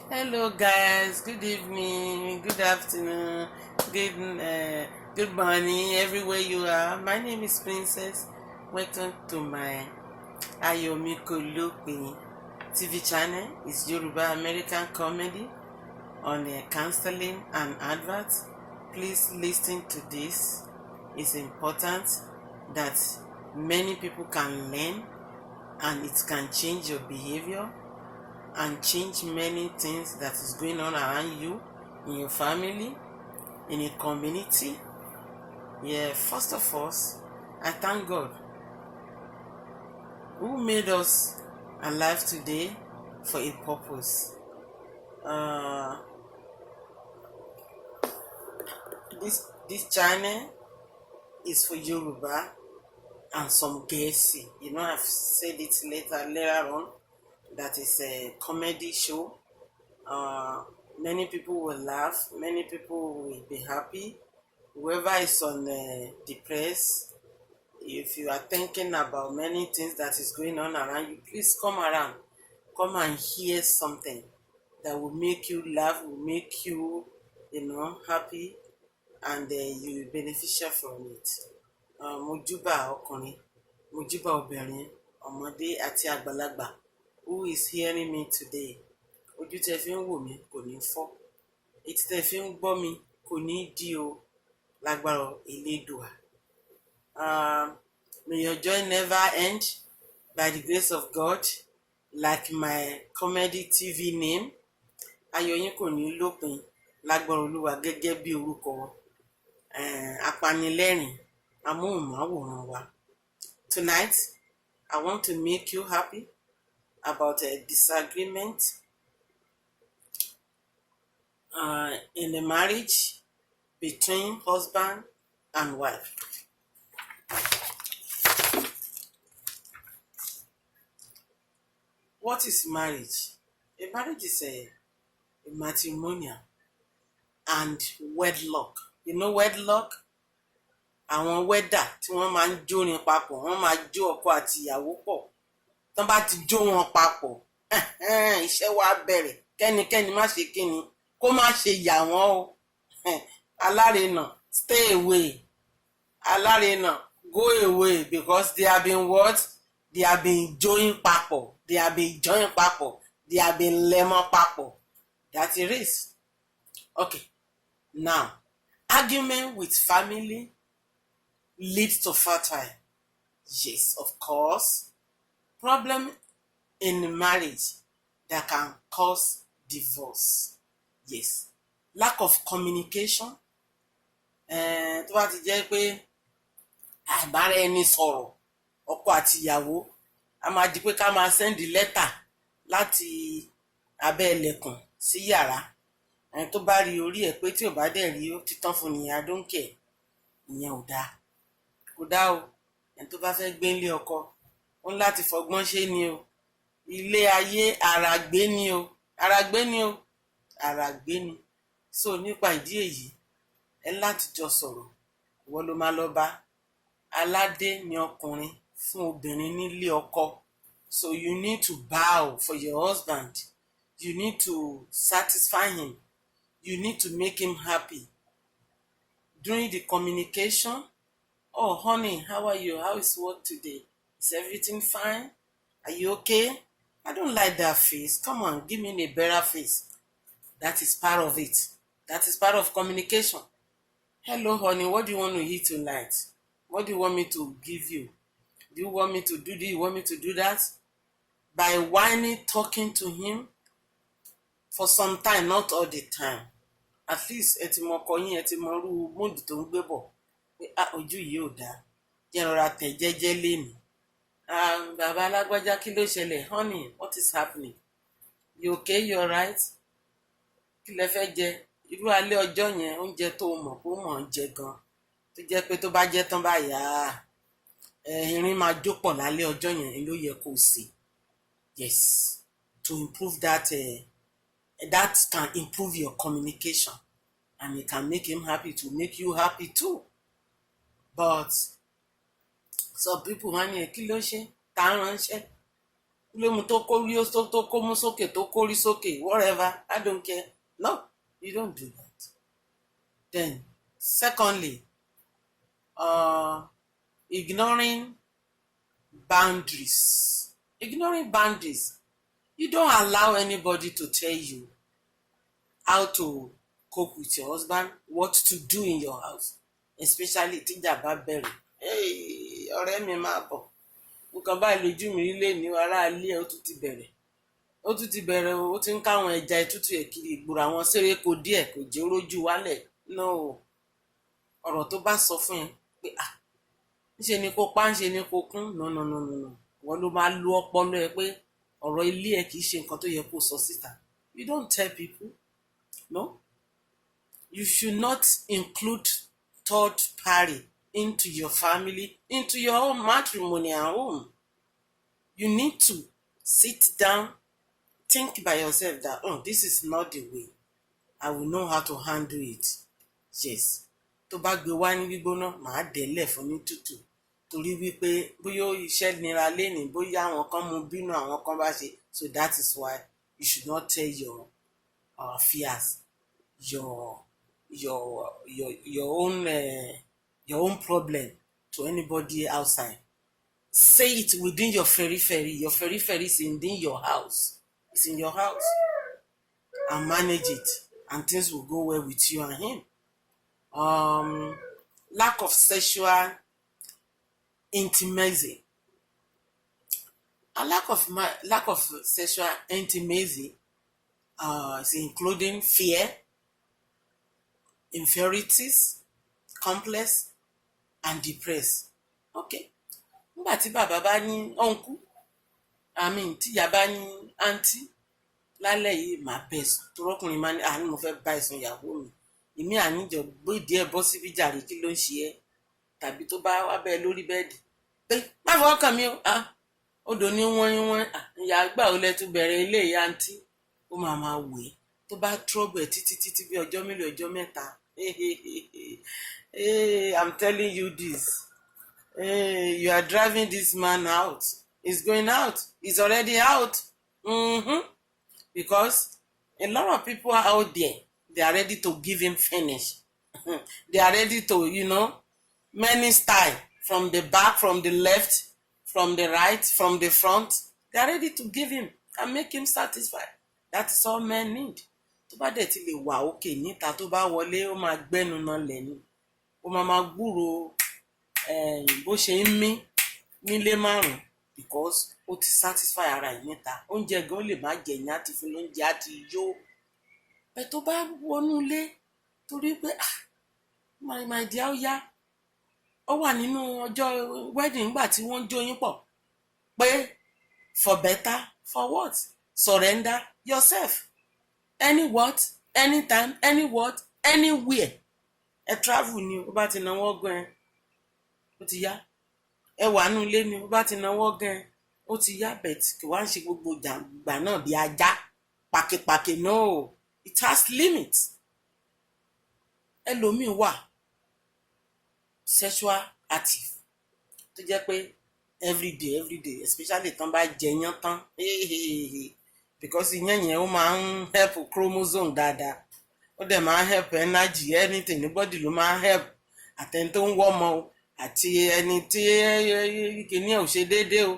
Hello, guys. Good evening. Good afternoon. Good morning, everywhere you are. My name is Princess. Welcome to my Ayomikolopin TV channel. It's Yoruba American comedy on counseling and adverts. Please listen to this. It's important that many people can learn and it can change your behavior and change many things that is going on around you, in your family, in a community. Yeah, first of all, I thank God who made us alive today for a purpose. Uh, this channel is for Yoruba and some Gẹ̀ẹ́sì. I've said it later on. That is a comedy show. Many people will laugh. Many people will be happy. Whoever is on depressed, if you are thinking about many things that is going on around you, please come around. Come and hear something that will make you laugh, will make you, happy, and you will beneficial from it. Mojúbà ọkùnrin, mojúbà obìnrin, ọmọdé àti àgbàlagbà. Who is hearing me today? Ojú tẹ́ fi ń wò mí kò ní fọ́. Etí tẹ́ fi ń gbọ́ mi kò ní dí o. Lágbára Elédùà. May your joy never end by the grace of God. Like my comedy TV name, ayọ̀ yín kò ní lópin. Lágbára Olúwa gẹ́gẹ́ bí orúkọ apanilẹ́rìn amóhùnmáwòrán wa. Tonight, I want to make you happy about a disagreement in the marriage between husband and wife. What is marriage? A marriage is a matrimonial and wedlock. You know wedlock? Àwọn wẹ́dà tí wọ́n máa ń jórin papọ̀, wọ́n máa jó ọkọ àti ìyàwó pọ̀. Tán bá ti jó wọn papọ̀, iṣẹ́ wa bẹ̀rẹ̀. Kẹ́nikẹ́ni má ṣe kíni, kó má ṣe yà wọ́n o. Alárinà, stay away. Alárinà, go away, because they have been what? They have been join papọ̀. They have been join papọ̀. They have been lemon papọ̀. That it is. Okay. Now, argument with family leads to fertile. Yes, of course. Problem in marriage that can cause divorce. Yes. Lack of communication. Tó bá ti jẹ́ pé àìbára ẹni sọ̀rọ̀ ọkọ àti ìyàwó a máa di pé ká máa send letter láti abẹ́ ẹlẹ́kùn sí yàrá. Ẹni tó bá rí orí ẹ̀ pé tí ò bá dẹ̀ rí ó ti tán fún nìyẹn adóńkẹ̀ ìyẹn ò dáa. Kò dáa o. Ẹni tó bá fẹ́ gbé nílé ọkọ ó ń láti fọgbọ́n ṣe ni o. Ilé ayé àràgbé ni o. Àràgbé ni o. Àràgbé ni. So nípa ìdí èyí ẹ láti jọ sọ̀rọ̀. Ìwọ ló máa lọ bá aládé ni ọkùnrin fún obìnrin nílé ọkọ. So you need to bow for your husband. You need to satisfy him. You need to make him happy. During the communication, oh honey, how are you? How is work today? Is everything fine? Are you okay? I don't like that face. Come on, give me a better face. That is part of it. That is part of communication. Hello, honey, what do you want to eat tonight? What do you want me to give you? Do you want me to do this? You want me to do that? By whining, talking to him for some time, not all the time. At least ẹ ti mọ ọkọ yín, ẹ ti mọ irú mood tó ń gbé bọ̀. Pé ojú yìí ò dáa. Jẹ́ rọra tẹ̀ jẹ́jẹ́ lénìí. Bàbá alágbájá kí ló ṣẹlẹ̀? Honey, what is happening? You okay? You alright? Kí lẹ fẹ́ jẹ? Irú alẹ́ ọjọ́ yẹn oúnjẹ tó mọ̀ kó mọ̀ ń jẹ gan. Tó jẹ́ pé tó bá jẹ́ tán báyà irin máa jó pọ̀ lálẹ́ ọjọ́ yẹn ló yẹ kó sè. Yes, to improve that that can improve your communication and it can make him happy to make you happy too. But some people wọ́n ní kí ló ṣe tá a ránṣẹ́ whatever, I don't care. No, you don't do that. Then, secondly, ignoring boundaries. Ignoring boundaries. You don't allow anybody to tell you how to cope with your husband, what to do in your house, especially tíjà bá bẹ̀rẹ̀. Hey, ọ̀rẹ́ mi máa bọ̀. Nǹkan báyìí lójú mi lé ní ará ilé ẹ̀ ó tún ti bẹ̀rẹ̀. Ó tún ti bẹ̀rẹ̀ o, ó ti ń káwọn ẹja ìtútù ẹ̀ kiri ìgboro àwọn séréko díẹ̀ kò jẹ́ rójú wálẹ̀. No, ọ̀rọ̀ tó bá sọ fún ẹ pé ńṣe ni kó pa ńṣe ni kó kún. No. Wọ́n ló máa lo ọpọlọ ẹ pé ọ̀rọ̀ ilé ẹ kì í ṣe nǹkan tó yẹ kó sọ síta. You don't tell people. No. You should not include third party into your family, into your own matrimonial home. You need to sit down, think by yourself that, this is not the way. I will know how to handle it. Yes. Tó bá gbé wá ní gbígbóná, màá délẹ̀ fún ní tútù. Torí wípé bóyá iṣẹ́ nira lénìí, bóyá àwọn kan mú bínú àwọn kan bá ṣe. So that is why you should not tell your fears, your own problem to anybody outside. Say it within your periphery. Your periphery is within your house. It's in your house. And manage it. And things will go well with you and him. Lack of sexual intimacy. A lack of sexual intimacy is including fear, inferiorities, complex, and depressed. Okay. Nígbà tí bàbá bá ní uncle, tí ìyá bá ní aunty, lálẹ́ yìí màá bẹ̀ sùn. Torọ́kùnrin máa ní àní mo fẹ́ bá ẹ̀sùn ìyàwó mi. Èmi àníjọ gbé díẹ̀ bọ́ síbí jàre kí ló ń ṣe ẹ́. Tàbí tó bá wá bẹ́ẹ̀ lórí bẹ́ẹ̀dì. Pé má fọwọ́ kàn mí o. Odò ní wọ́n ìyá àgbà ò lẹ́tú bẹ̀rẹ̀ ilé ìyá aunty. Ó máa wè é. Tó bá trouble ẹ̀ títí bí ọjọ́ mélòó ọjọ́ mẹ́ta. Hey, I'm telling you this. Hey, you are driving this man out. He's going out. He's already out. Because a lot of people are out there. They are ready to give him finish. They are ready to, many style. From the back, from the left, from the right, from the front. They are ready to give him and make him satisfied. That is all men need. Tó bá dẹ̀ ti lè wà òkè níta tó bá wọlé ó máa gbẹ́nu náà lẹ́nu. Ó máa gbúrò bó ṣe ń mí nílé márùn-ún because ó ti satisfy ara ẹ̀ níta. Oúnjẹ gan lè má jẹ ìyẹn àti fún oúnjẹ àti yó. Ẹ tó bá wọnú ilé torí pé my dear ó yá. Ó wà nínú ọjọ́ wedding nígbà tí wọ́n jó yín pọ̀ pé for better, for what? Surrender yourself. Any what, anytime, any what, anywhere. Ẹ travel ni ó bá ti náwó gan ẹ ó ti yá. Ẹ wà nínú ilé ni ó bá ti náwó gan ẹ ó ti yá bet kí wá ń ṣe gbogbo jàǹgbà náà bí ajá pàkìpàkì. No, it has limits. Ẹlòmíì wà sexual active tó jẹ́ pé everyday especially tán bá jẹyán tán because ìyẹn yẹn ó máa ń help chromosome dáadáa ó dẹ̀ máa ń help energy anything anybody ló máa ń help àtẹni tó ń wọ́mọ o àti ẹni tí kìíní ẹ̀ ò ṣe déédéé o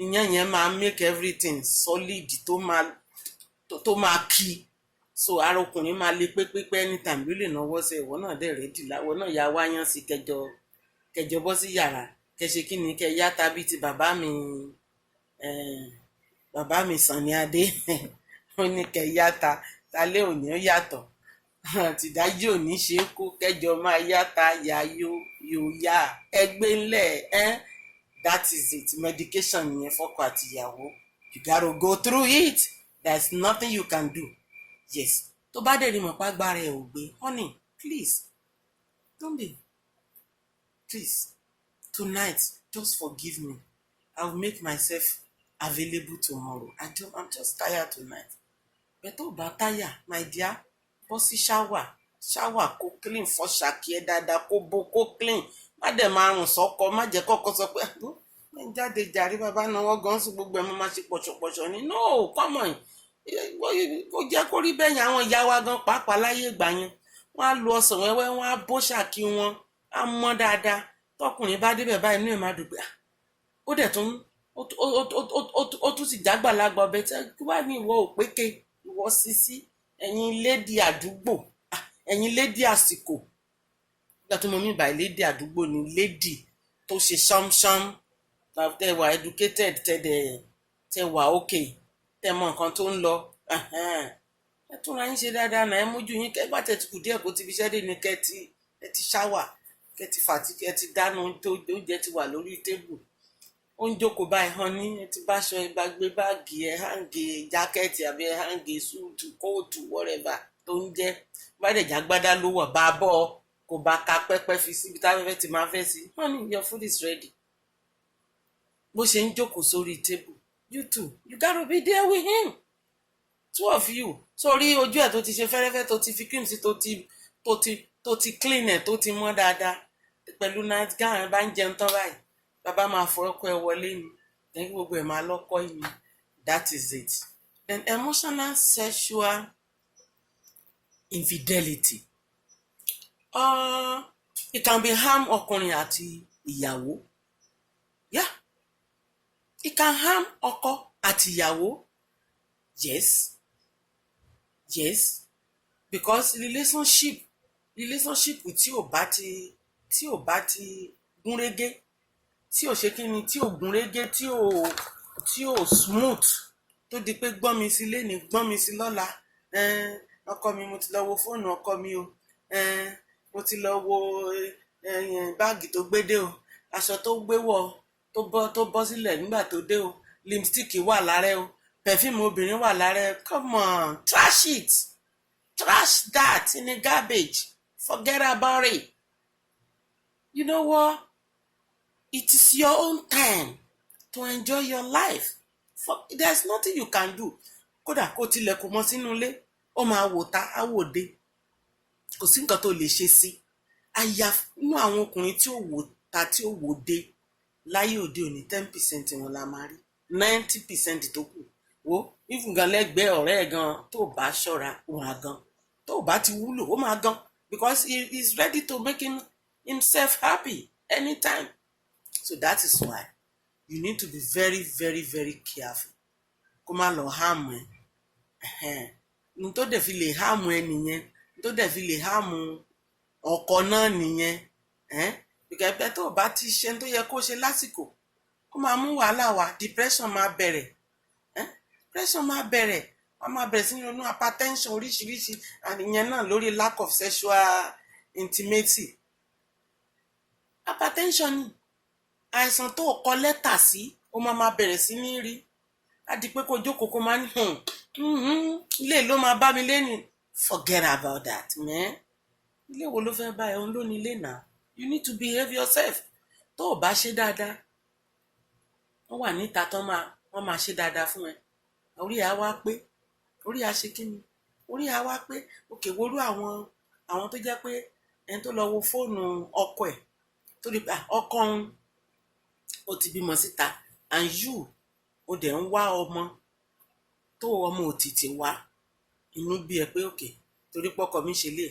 ìyẹn yẹn máa make everything solid tó máa kí so ara ọkùnrin máa le pépépé anytime ló lè náwó sí ìwọ náà dẹ̀ rẹ́dì láwọ náà ya wáyán sí kẹjọ bọ́ sí yàrá kẹṣe kí ni kẹ yá tàbí ti bàbá mi Sànní Adé ó ní kẹ yáta talẹ́ òní ó yàtọ̀ tìdájí òní ṣe é kó kẹjọ máa yáta yá yóò yá ẹgbẹ́ ńlẹ̀ that is it. Medication yẹn fọ́kọ àti ìyàwó you gotta go through it. There's nothing you can do. Yes, tó bá dẹ̀ rí mọ̀ pàgbára ẹ̀ ò gbé honey please don't be please tonight just forgive me. I will make myself available tomorrow. I'm just tired tonight. But tó bá táyà my dear bọ́ sí shower kó clean fọ́ ṣàkí ẹ dáadáa kó bó kó clean má dẹ̀ máa rùn sọ́kọ má jẹ́ kọ́kọ́ sọ pé jáde jàre bàbá náwó gan sí gbogbo ẹ̀ mọ́ máa ṣe pọ̀ṣọ̀pọ̀ṣọ̀ ni no come on kó jẹ́ kó rí bẹ́ẹ̀ yẹn àwọn ìyá wa gan pàápàá láyé ìgbà yẹn wọ́n á lo ọsàn wẹ́wẹ́ wọ́n á bó ṣàkí wọn á mọ́ dáadáa tọkùnrin bá débẹ̀ báyìí inú ẹ̀ máa dùn pé ó dẹ̀ tún ó tún sì jágbàlagbà ọbẹ̀ tí wàá ní ìwọ òpéke ìwọ sisi ẹ̀yin lédi àdúgbò ẹ̀yin lédi àsìkò nígbà tó mọ mí báyìí lédi àdúgbò ni lédi tó ṣe ṣámṣám tẹ wà educated tẹ wà okay tẹ mọ nǹkan tó ń lọ ẹ túnra yín ṣe dáadáa náà ẹ mójú yín kẹgbà tẹtùkù díẹ̀ kó ti fi ṣẹ́ dé ni kẹ ti ṣáwà kẹ ti fàtí kẹ ti dáná oúnjẹ ti wà lórí tébù ó ń jókòó báyìí hàn ní ẹ ti báṣọ ẹ bá gbé báàgì ẹ hàǹgì jákẹ́ẹ̀tì àbí ẹ hàǹgì súùtù kóòtù whatever tó ń jẹ́ bá dẹ̀ jágbádá ló wọ̀ bá bọ́ kò bá ka pẹ́pẹ́ fi síbi táfẹ́fẹ́ ti máa fẹ́ sí honey your food is ready bó ṣe ń jókòó sórí tébù you too you gotta be there with him two of you sórí ojú ẹ̀ tó ti ṣe fẹ́rẹ́fẹ́ tó ti fi cream sí tó ti clean ẹ̀ tó ti mọ́ dáadáa pẹ̀lú night gown ẹ̀ bá ń jẹun tán báyìí bàbá máa fọwọ́kọ ẹ wọlé ni then gbogbo ẹ̀ máa lọ́kọ́ ìní that is it then emotional sexual infidelity it can be harm ọkùnrin àti ìyàwó yeah it can harm ọkọ àti ìyàwó yes because relationship tí ò bá ti gúnrégé tí ò ṣe kí ni tí ò gúnrégé tí ò smooth tó di pé gbọ́n mi sí lénìí gbọ́n mi sí lọ́la ọkọ mi mo ti lọ wo fóònù ọkọ mi o mo ti lọ wo báàgì tó gbé dé o aṣọ tó gbé wọ̀ tó bọ́ sílẹ̀ nígbà tó dé o lipstick wà lára ẹ o perfume obìnrin wà lára ẹ come on trash it trash that in a garbage forget about it you know what. It is your own time to enjoy your life. There's nothing you can do. Kódà kó tilẹ̀kùn mọ́ sínú ilé, ó máa wò ta, á wò dé. Kò sí nǹkan tó lè ṣe sí. Inú àwọn ọkùnrin tí ó wò ta tí ó wò dé láyé òde òní 10% wọn la máa rí. 90% tó kù. Wo ìfúngan lẹ́gbẹ̀ẹ́ ọ̀rẹ́ ẹ̀ gan tó bá ṣọ́ra ó máa gan. Tó bá ti wúlò ó máa gan. Because he is ready to make himself happy anytime. So that is why you need to be very, very, very careful. Kó má lọ háàmù ẹ. Ní tó dẹ̀ fi lè háàmù ẹ nìyẹn. Ní tó dẹ̀ fi lè háàmù ọkọ náà nìyẹn. Because tó bá ti ṣe tó yẹ kó ṣe lásìkò. Ó máa mú wàhálà wá. Depression máa bẹ̀rẹ̀. Depression máa bẹ̀rẹ̀. Wọ́n máa bẹ̀rẹ̀ sí ronú hypertension oríṣiríṣi. And ìyẹn náà lórí lack of sexual intimacy. Hypertension ni. Àìsàn tó kọ lẹ́tà sí ó máa bẹ̀rẹ̀ sí ní rí á di pé kó jókòó kó máa ní ilé ló máa bá mi lẹ́nu forget about that man ilé wo ló fẹ́ bá ẹ òun ló ní ilé náà you need to behave yourself tó o bá ṣe dáadáa wọ́n wà níta tán wọ́n máa ṣe dáadáa fún ẹ orí á wá pé orí á ṣe kí ni orí á wá pé òkè worú àwọn tó jẹ́ pé ẹni tó lọ wo fóònù ọkọ ẹ̀ tó rí pé ọkọ òun ó ti bímọ síta and you ó dẹ̀ ń wá ọmọ tó ọmọ òtítì wá inú bí ẹ pé òkè torí pọ́kọ mi ṣe lè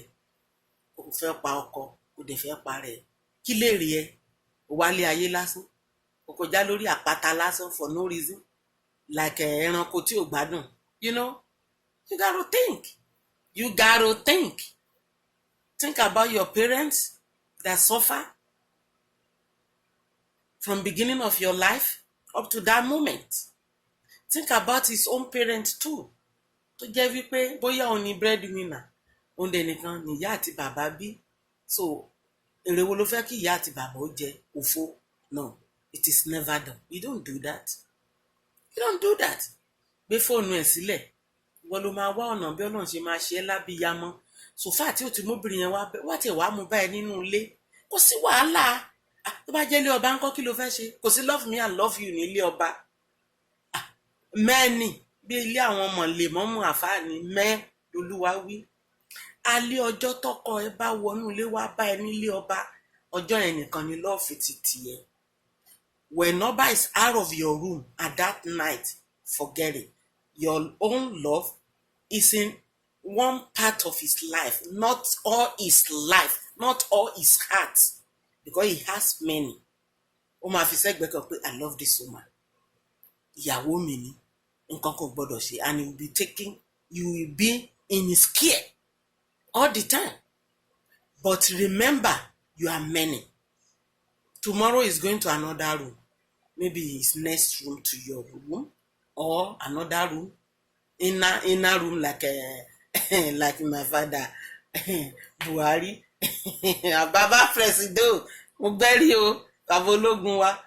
ó fẹ́ pa ọkọ ó dẹ̀ fẹ́ pa rẹ̀ kí lè rí ẹ ó wálé ayé lásán ó kọjá lórí àpáta lásán for no reason like ẹranko tí ò gbádùn you know you gotta think about your parents that suffer from beginning of your life up to that moment. Think about his own parents too. Tó jẹ́ wípé bóyá òun ni breadwinner, òun dẹ̀ nìkan ni ìyá àti bàbá bí. So, èrè wo ló fẹ́ kí ìyá àti bàbá ó jẹ òfò? No, it is never done. You don't do that. Gbé fóònù ẹ̀ sílẹ̀. Ìwọ ló máa wá ọ̀nà bí Ọlọ́run ṣe máa ṣe é lábíyamọ. Sòfà tí ó ti móbìnrin yẹn wá tiẹ̀ wá mú báyìí nínú ilé. Kò sí wàhálà. Tó bá jẹ́ ilé ọba ńkọ́ kí ló fẹ́ ṣe kò sí love me and love you ní ilé ọba mẹ́ni bí ilé àwọn mọ̀lẹ́mọ́mú àfáàní lolúwa wí alẹ́ ọjọ́ tọkọ ẹ bá wọnú ilé wá bá ẹ nílé ọba ọjọ́ yẹn nìkan ni lọ́ọ̀fù ti tiẹ̀ When number is out of your room at that night, forget it. Your own love is in one part of his life, not all his life, not all his heart, because he has many. Ó máa fi sẹ́gbẹ̀ẹ́ kan pé I love this woman. Ìyàwó mi ni, nǹkan kò gbọ́dọ̀ ṣe, and you will be in his care all the time. But remember, you are many. Tomorrow is going to another room. Maybe his next room to your room, or another room, inner room like like my father Buhari. Baba Presido, mo gbẹ́rí o, bàbá ológun wa,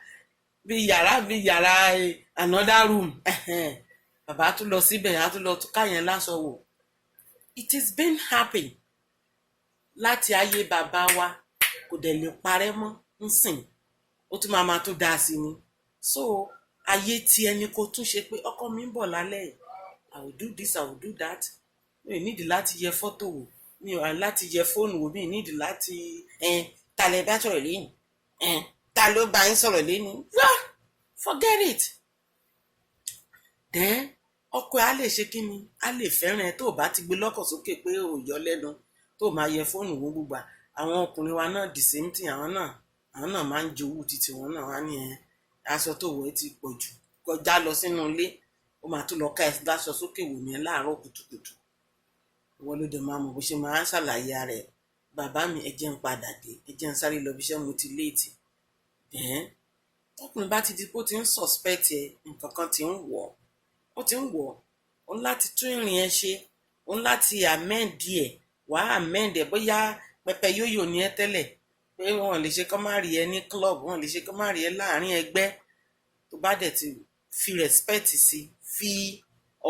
bí yàrá another room. Bàbá tún lọ síbẹ̀, á tún lọ káyẹn láṣọ wò. It is been happening láti ayé bàbá wa, kò dẹ̀ lè parẹ́ mọ́ nsìn, ó tún máa tó dáa sí ni. So ayé tí ẹni kò tún ṣe pé ọkọ mi ń bọ̀ lálẹ́, I will do this, I will do that. Mi ò nídìí láti yẹ fọ́tò wò, mi ò láti yẹ fóònù wò, mi ò nídìí láti ta lẹ bá sọ̀rọ̀ lẹ́yìn, ta ló bá yín sọ̀rọ̀ lẹ́yìn. Forget it. Then ọkọ á lè ṣe kí ni, á lè fẹ́ràn ẹ tó bá ti gbé lọ́kàn sókè pé ò yọ lẹ́nu tó máa yẹ fóònù wò gbogbo. Àwọn ọkùnrin wa náà the same thing, àwọn náà máa ń jowú títí wọn náà wá ní aṣọ tó wọ̀ ẹ́ ti pọ̀ jù, kọjá lọ sínú ilé, ó máa tún lọ ká ẹ dáṣọ sókè wò ní ẹ láàárọ̀ kùtùkùtù. Wọ́n ló dẹ̀ máa mọ̀ bó ṣe máa ń ṣàlàyé ara ẹ̀. Bàbá mi, ẹ jẹ́ ń padà dé, ẹ jẹ́ ń sáré lọ bí iṣẹ́ mo ti léètì. Ọkùnrin bá ti di pé ó ti ń suspect ẹ, nǹkan kan ti ń wọ̀, ó ti ń wọ̀, ó ń láti tún ìrìn ẹ ṣe, ó ń láti amend ẹ̀, wàá amend ẹ̀. Bóyá pẹpẹ yóyò ní ẹ tẹ́lẹ̀, pé wọ́n lè ṣe kọ́ má rí ẹ ní club, wọ́n lè ṣe kọ́ má rí ẹ láàrin ẹgbẹ́. Tó bá dẹ̀ ti fi respect sí, fi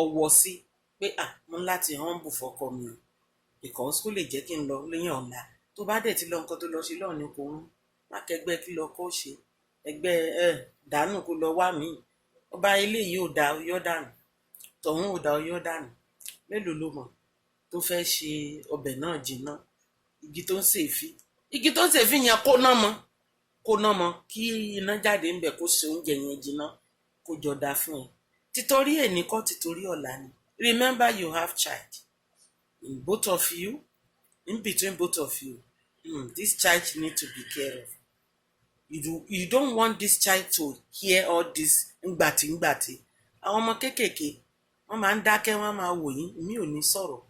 ọ̀wọ̀ sí, pé mo láti humble fọkọ mi, because kó lè jẹ́ kí n lọ lẹ́yìn ọ̀la. Tó bá dẹ̀ ti lọ nǹkan tó lọ ṣe lọ́ọ̀ ní kò ń má kẹgbẹ́ kí lọ kó ṣe, ẹgbẹ́ dànù kó lọ wá mí. Ọba ilé yìí ò dá ọyọ́ dànù, tọ̀hún ò dá ọyọ́ dànù. Mélòó ló mọ̀ tó fẹ́ ṣe ọbẹ̀ náà jiná? Igi tó ń ṣèfì yẹn kó ná mọ́ kí iná jáde ń bẹ̀, kó ṣe oúnjẹ yẹn jiná, kó jọ dá fún ẹ. Títorí èní kọ́, títorí ọ̀la ni. Remember, you have child in both of you, in between both of you. This child need to be cared of. You don't want this child to hear all this ngbàtí. Àwọn ọmọ kéékèèké wọ́n máa ń dákẹ́, wọ́n máa wò yín, mi ò ní sọ̀rọ̀.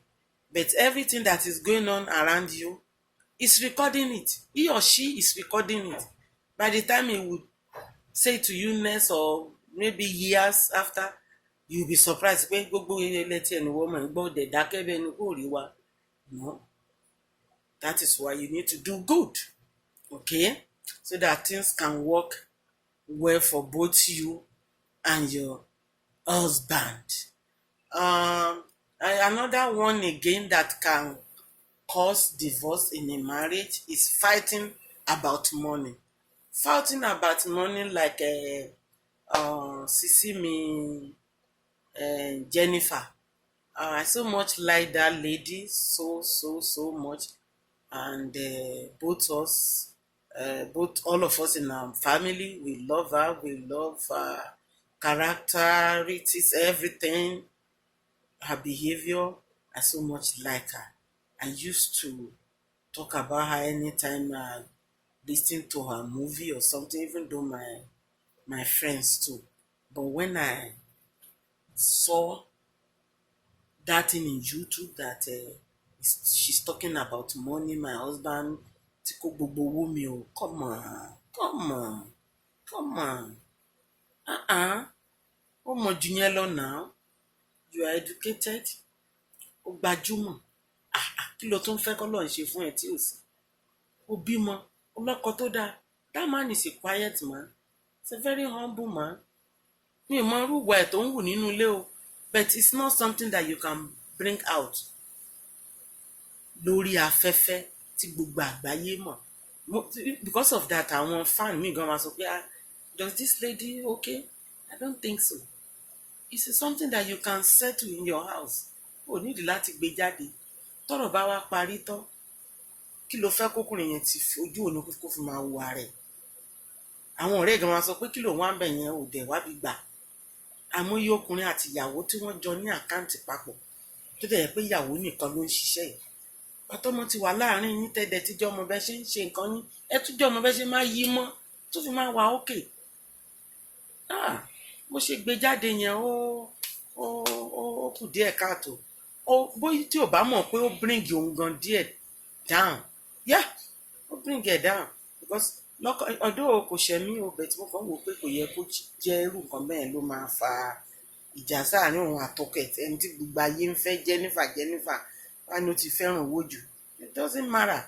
But everything that is going on around you is recording it. He or she is recording it. By the time he would say to you next, or maybe years after, you'll be surprised pé gbogbo ilé tí ẹnu wọ́n mọ̀ ń gbọ́ dẹ̀ dákẹ́ bẹ́ẹ̀ ni kò rí wa. No. That is why you need to do good. Okay? So that things can work well for both you and your husband. Another one again that can cause divorce in a marriage is fighting about money. Fighting about money, like Sisi me, Jennifer. I so much like that lady, so much, and both all of us in our family, we love her. We love her characteristics, everything, her behavior. I so much like her. I used to talk about her anytime I listen to her movie or something, even though my friends too. But when I saw that thing in YouTube that she's talking about money, my husband, come on. Ọmọ jù yẹn lọ now. You are educated. Ó gbajúmọ̀. Kí ló tún fẹ́ k'Ọlọ́run ṣe fún ẹ tí ò sí? Ó bímọ, ọlọ́kọ tó dáa. That man is a quiet man. It's a very humble man. Mi ò mọ irú ìwà ẹ̀ tó ń wù nínú ilé o, but it's not something that you can bring out lórí afẹ́fẹ́ tí gbogbo àgbáyé mọ̀. Because of that, àwọn fan mi gan máa sọ pé, does this lady okay? I don't think so. It's something that you can settle in your house. O nídìí láti gbé jáde. Tọ́rọ̀ bá wá parí tán, kí ló fẹ́ kókùnrin yẹn ti ojú òní kó fi máa wo ara ẹ̀? àwọn ọ̀rẹ́ gan máa sọ pé kí ló wá ń bẹ̀ yẹn ò dẹ̀ wá bí gbà. Àmúyẹ ọkùnrin àti ìyàwó tí wọ́n jọ ní àkáǹtì papọ̀ tó dẹ̀ yẹ pé ìyàwó nìkan ló ń ṣiṣẹ́ yìí. Pàtọ́mọ ti wà láàárín yín tẹ́lẹ̀ tíjọ́ ọmọ bẹ́ẹ̀ ṣe ń ṣe nǹkan yín ẹ tújọ́ ọmọ bẹ́ẹ̀ ṣe máa yí mọ́ tó fi máa wà ókè. Bó ṣe gbé jáde yẹn ó kù díẹ̀ káàtó. Bóyá tí ò bá mọ̀ pé ó bring òun gan díẹ̀ down. Yeah, ó bring it down because ọdún kò ṣẹ̀mí o bẹ̀ tí mo kàn wò pé kò yẹ kó jẹ́ irú nǹkan bẹ́ẹ̀ ló máa fa ìjà sáàárín òun àtọkẹ̀ ẹni tí gbogbo ayé ń fẹ́ Jennifer wá ní ó ti fẹ́ràn owó jù. It doesn't matter.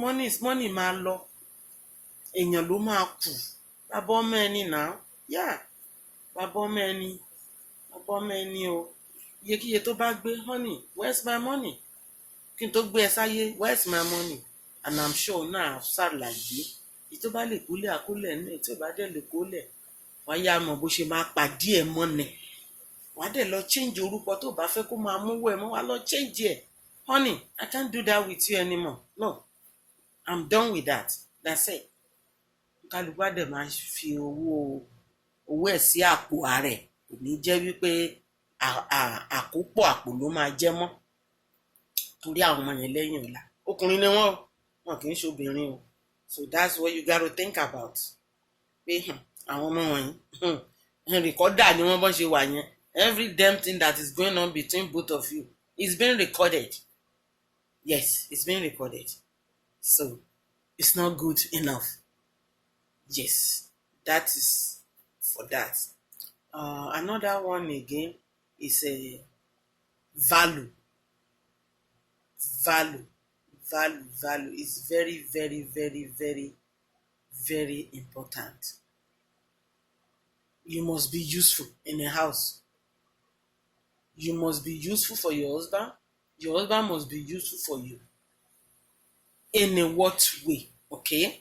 Money is money máa lọ. Èèyàn ló máa kù. Bàbá ọmọ ẹni náà. Yeah. Bàbá ọmọ ẹni o. Iyekíye tó bá gbé, honey, where's my money? Kí n tó gbé ẹ sáyé, where's my money? And I'm sure náà ṣàlàyé. Èyí tó bá lè kólẹ̀ àkólẹ̀ náà, èyí tó bá dẹ̀ lè kólẹ̀. Wàá yá mọ̀ bó ṣe máa pàdé ẹ̀ mọ́ni. Wàá dẹ̀ lọ change orúkọ tó bá fẹ́ kó máa múwọ́ ẹ̀ mọ́, wàá lọ change ẹ̀. Honey, I can't do that with you anymore. No, I'm done with that. That's it. Kálukú á dẹ̀ máa fi owó ẹ̀ sí àpò ààrẹ. Kò ní jẹ́ wípé àkópọ̀ àpò ló máa jẹ́ mọ́. Torí àwọn ọmọ yẹn lẹ́yìn ọ̀la. Ọkùnrin ni wọn kì í ṣe obìnrin o. So that's what you got to think about. Pé àwọn ọmọ wọ̀nyí rìkọ́dà ni wọ́n bọ́ ṣe wà yẹn. Every damn thing that is going on between both of you is being recorded. Yes, it's being recorded. So it's not good enough. Yes, that is for that. Another one again is a value. Value is very, very, very, very, very important. You must be useful in a house. You must be useful for your husband. Your husband must be useful for you. In a what way? Okay?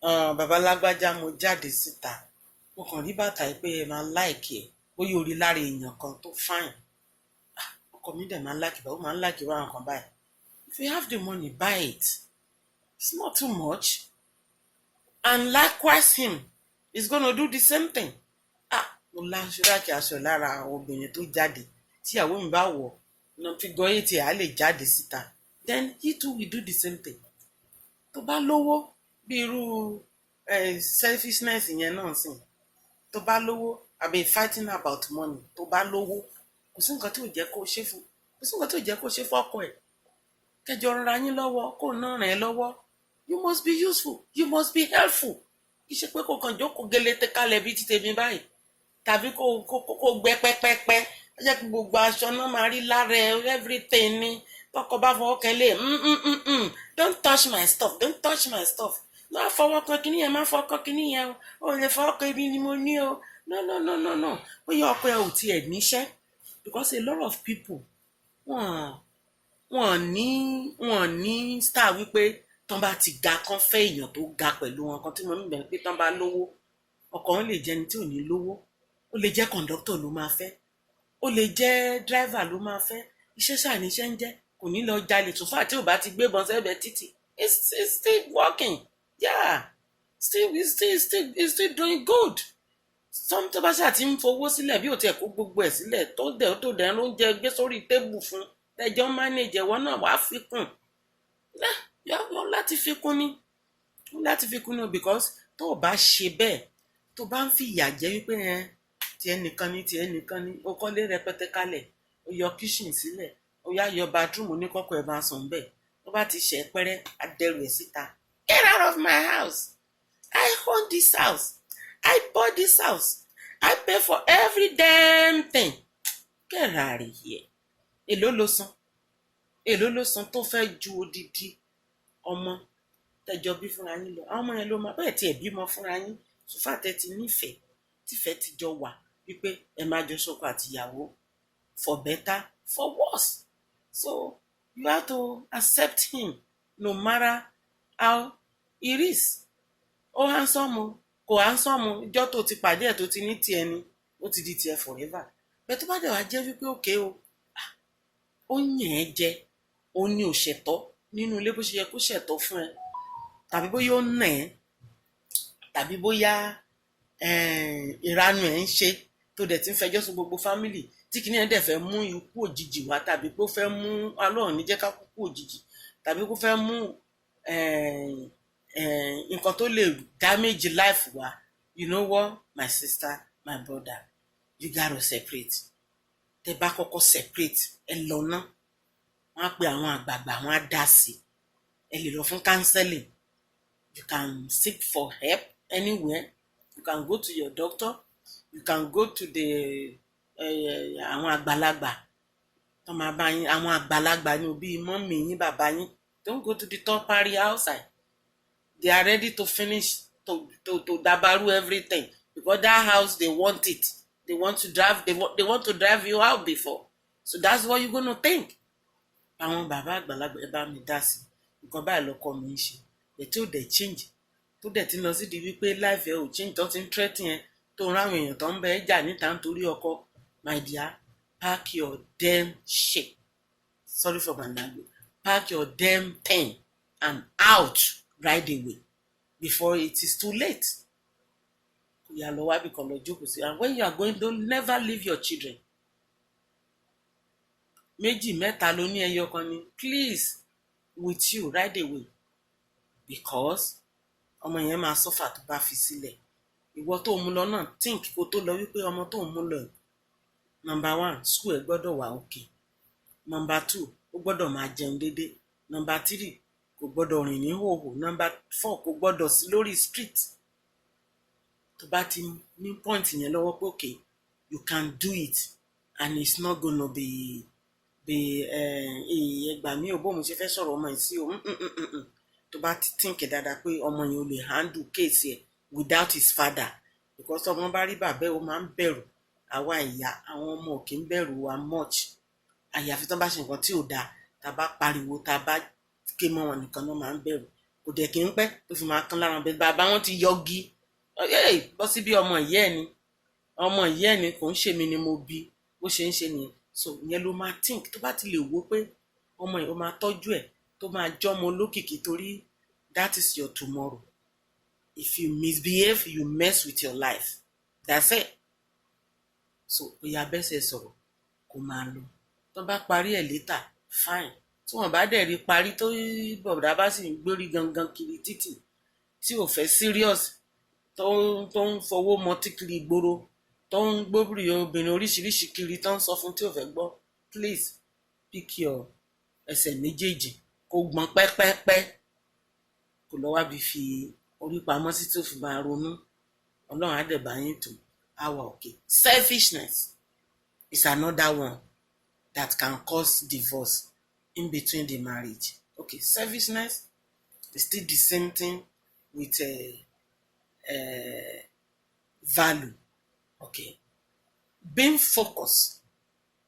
Bàbá lágbájá mo jáde síta. Mo kàn rí bàtà pé ẹ máa láìkì ẹ̀. Bóyá orí lára èèyàn kan tó fine. Ọkọ mi dẹ̀ máa láìkì báwo máa láìkì wá nǹkan báyìí. If you have the money, buy it. It's not too much. And likewise him is gonna do the same thing. Mo láṣúrákì aṣọ lára àwọn obìnrin tó jáde. Tíyàwó mi bá wọ̀ náà fi gan ètì á lè jáde síta. Then he too will do the same thing. Tó bá lówó bí irú selfishness yẹn náà sìn. Tó bá lówó, I've been fighting about money. Tó bá lówó, kò sí nǹkan tí ò jẹ́ kó ṣe fún. Kò sí nǹkan tí ò jẹ́ kó ṣe fọ́kọ ẹ̀. Kẹjọ rọra yín lọ́wọ́, kó náà ràn ẹ́ lọ́wọ́. You must be useful. You must be helpful. Kì í ṣe pé kò kàn jókòó gelete kalẹ̀ bíi ti tèmi báyìí. Tàbí kó gbẹ pẹ́pẹ́pẹ́. Ẹ jẹ́ kí gbogbo aṣọ náà máa rí lára everything ni. Tọkọ bá fọwọ́ kan lé don't touch my stuff, don't touch my stuff. Má fọwọ́ kan kíní yẹn, má fọwọ́ kan kíní yẹn o lè fọwọ́ kan ibi ni mo ní o. No. Bóyá ọkọ ẹ ò tiẹ̀ níṣẹ́ because a lot of people wọ́n ní star wípé tán bá ti ga kán fẹ́ èèyàn tó ga pẹ̀lú wọn kan tí mo ń bẹ̀rẹ̀ pé tán bá lówó ọkọ wọn lè jẹ́ ẹni tí ò ní lówó ó lè jẹ́ kọ̀ǹdọ́tọ̀ ló máa fẹ́ ó lè jẹ́ dráìvà ló máa fẹ́ iṣẹ́ ṣàníṣẹ́ ń jẹ́ kò ní lọ jalè tó fà tí ò bá ti gbébọn sẹ́gbẹ̀ẹ́ títì it's still working it's still doing good. Some tó bá ṣáà ti ń fowó sílẹ̀ bí ò tiẹ̀ kó gbogbo ẹ̀ sílẹ̀ tó dẹ̀ ló ń jẹ gbé sórí tébù fún ẹjọ́ mánéjì ẹ̀wọ́ náà wàá fi kún láti fi kún ni because tó o bá ṣe bẹ́ẹ̀ tó bá ń fi ìyà jẹ wípé tiẹ̀ nìkan ni o kọ́lé rẹpẹtẹ kalẹ̀ o yọ kíṣìn sílẹ̀ o yá yọ bathroom oníkọ́kọ́ ẹ̀ máa sùn bẹ́ẹ̀ tó bá ti ṣe pẹ́rẹ́ adẹ́rù ẹ̀ síta. Get out of my house. I own this house. I bought this house. I pay for every damn thing. Get out of here. Èló ló san tó fẹ́ ju odidi ọmọ tẹjọ bí fúnra yín lọ. Àwọn ọmọ yẹn ló máa bẹ́ẹ̀ tí ẹ̀ bímọ fúnra yín. Sùfàtẹ́ ti nífẹ̀ẹ́ tífẹ̀ẹ́ ti jọ wà wípé ẹ máa jọ ṣọkọ àtìyàwó for better for worse. So you have to accept him no matter how it is. Ó handsome o kò handsome o ìjọ́ tó ti pàdé ẹ̀ tó ti ní tiẹ̀ ni ó ti di tiẹ̀ forever. Bẹ́ẹ̀ tó bá dẹ̀ wá jẹ́ wípé òkè o ó yàn ẹ́ jẹ ó ní òṣètọ́ nínú ilé bó ṣe yẹ kó ṣètọ́ fún ẹ tàbí bóyá ó nà ẹ́ tàbí bóyá ìranu ẹ̀ ń ṣe tó dẹ̀ ti ń fẹjọ́ sùn gbogbo fámìlì tí kìíní ẹ̀ dẹ̀ fẹ́ mú ikú òjijì wá tàbí pé ó fẹ́ mú Ọlọ́run ní jẹ́ ká kúkú òjijì tàbí kó fẹ́ mú nǹkan tó lè damage life wa, you know what, my sister, my brother, you gotta separate. Tẹ bá kọ́kọ́ separate ẹ lọ ná wọ́n á pe àwọn àgbààgbà wọ́n á dá sí ẹ lè lọ fún counseling. You can seek for help anywhere. You can go to your doctor. You can go to the àwọn àgbàlagbà tó máa bá yín, àwọn àgbàlagbà ní òbí mọ́mì yín bàbá yín. Don't go to the third party outside. They are ready to finish to dabaru everything because that house they want it. They want to drive. They want to drive you out before. So that's what you're gonna think. Àwọn bàbá àgbàlagbà ẹ bá mi dá sí nǹkan báyìí lọkọ mi ń ṣe ẹ tí ò dẹ̀ change tó dẹ̀ ti lọ sí di wípé life ẹ ò change tó ti ń threaten ẹ tó ń ráwọn èèyàn tó ń bẹ ẹ jà níta nítorí ọkọ. My dear, pack your damn shit. Sorry for my language. Pack your damn thing and out right away before it is too late. Ìyá lọ wá bí kan lọ jókòó sí and when you are going, don't never leave your children. Méjì mẹ́ta ló ní ẹyọ kan ni please with you right away because ọmọ yẹn máa suffer tó bá fi sílẹ̀. Ìwọ tó mú lọ náà think kó tó lọ wípé ọmọ tó mú lọ number 1 school ẹ gbọ́dọ̀ wà okay, number 2 ó gbọ́dọ̀ máa jẹun déédéé, number 3 kò gbọ́dọ̀ rìn ní hòhò, number 4 kò gbọ́dọ̀ sí lórí street. Tó bá ti ní point yẹn lọ́wọ́ pé okay you can do it and it's not gonna be ẹgbà mi ò bóun ṣe fẹ́ sọ̀rọ̀ ọmọ yìí sí o tó bá ti think dáadáa pé ọmọ yẹn ò lè handle case ẹ̀ without his father because ọmọ bá rí bàbá ẹ̀ ó máa ń bẹ̀rù àwa ìyá àwọn ọmọ ò kì í bẹ̀rù wa much àyàfi tó bá ṣe nǹkan tí ò dáa tá a bá pariwo tá a bá ké mọ́ wọn nìkan ló máa ń bẹ̀rù kò dẹ̀ kí ń pẹ́ tó fi máa kán lára bẹ́ẹ̀ bàbá wọn ti yọgi bọ́ sí bí ọmọ ìyá ẹ̀ ni ọmọ ìyá ẹ̀ ni kò ń ṣe mi ni mo bí bó ṣe ń ṣe nìyẹn. So ìyẹn ló máa think tó bá ti lè wò pé ọmọ yìí ó máa tọ́jú ẹ̀ tó máa jọ́mọ olókìkí torí that is your tomorrow. If you misbehave, you mess with your life. That's it. So ìyá bẹ́sẹ̀ sọ̀rọ̀ kó máa lọ tó bá parí ẹ̀ later fine tí wọ́n bá dẹ̀ rí parí tó bọ̀dá bá sì ń gbórí gangan kiri títì tí ò fẹ́ serious tó ń fọwọ́ mọtí kiri ìgboro tó ń gbóbìrì obìnrin oríṣiríṣi kiri tó ń sọ fún tí ò fẹ́ gbọ́ please pick your ẹsẹ̀ méjèèjì kó gbọ́n pẹ́pẹ́pẹ́ kó lọ́ wábi fi orí pamọ́ sí tó fi máa ronú ọlọ́run á dẹ̀ bá yín tó àwa òkè. Selfishness is another one that can cause divorce in between the marriage. Okay, selfishness is still the same thing with value. Okay, being focused